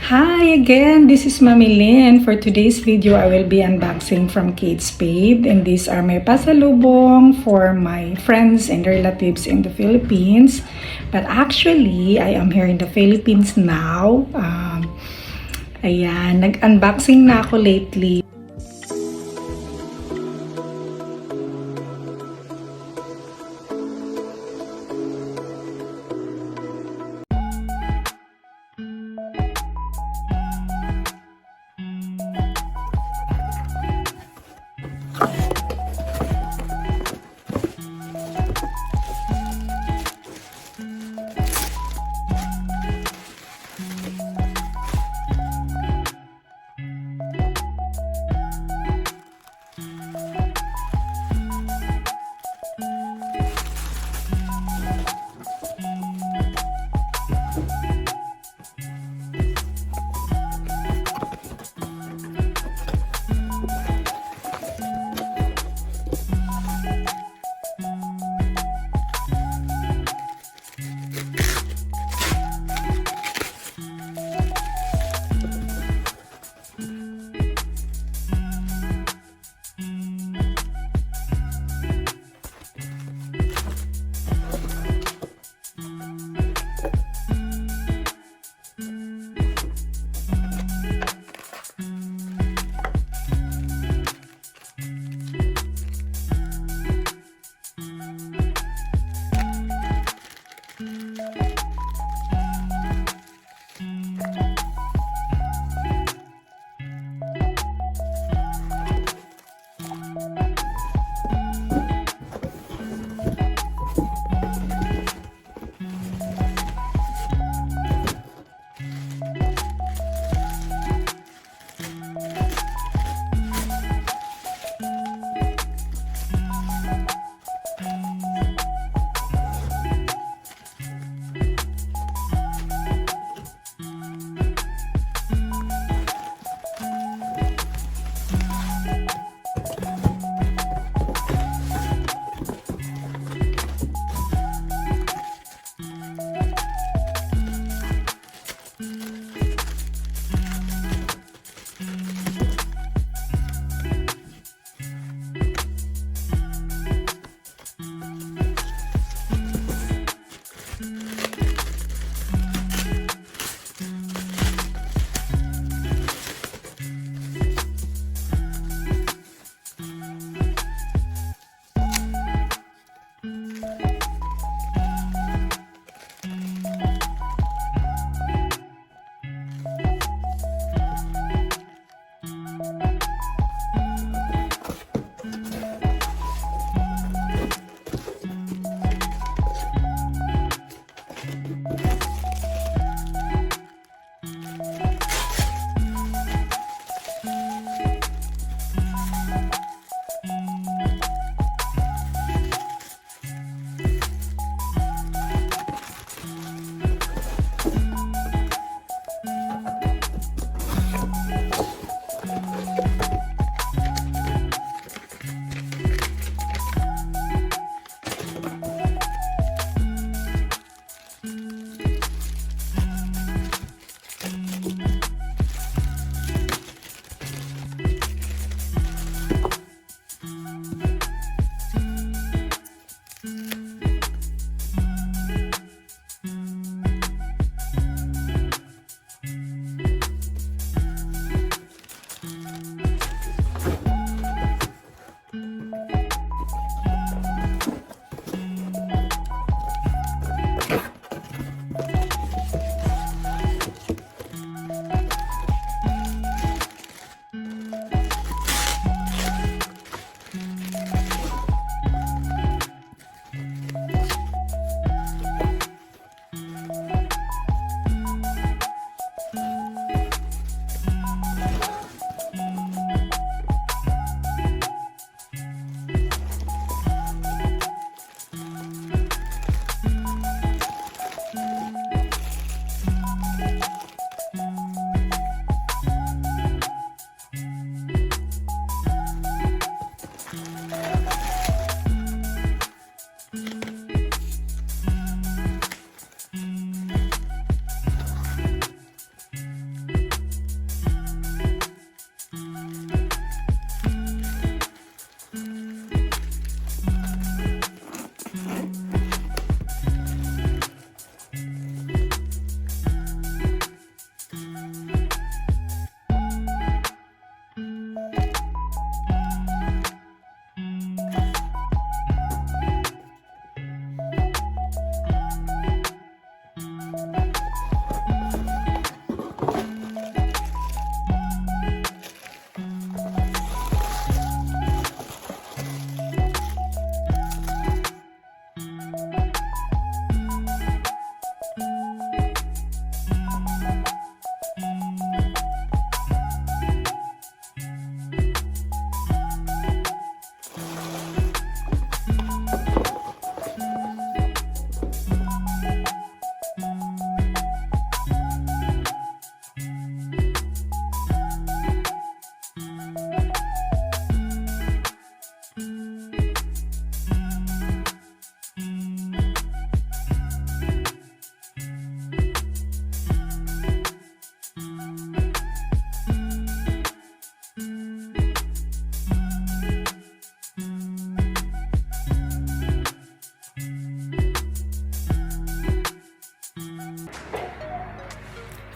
Hi again, this is Mami Lynn. For today's video, I will be unboxing from Spade, and these are my pasalubong for my friends and relatives in the Philippines. But actually, I am here in the Philippines now. Ayan, nag-unboxing na ako lately.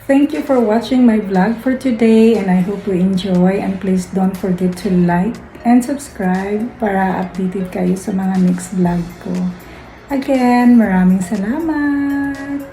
Thank you for watching my vlog for today and I hope you enjoy, and please don't forget to like and subscribe para updated kayo sa mga next vlog ko. Again, maraming salamat!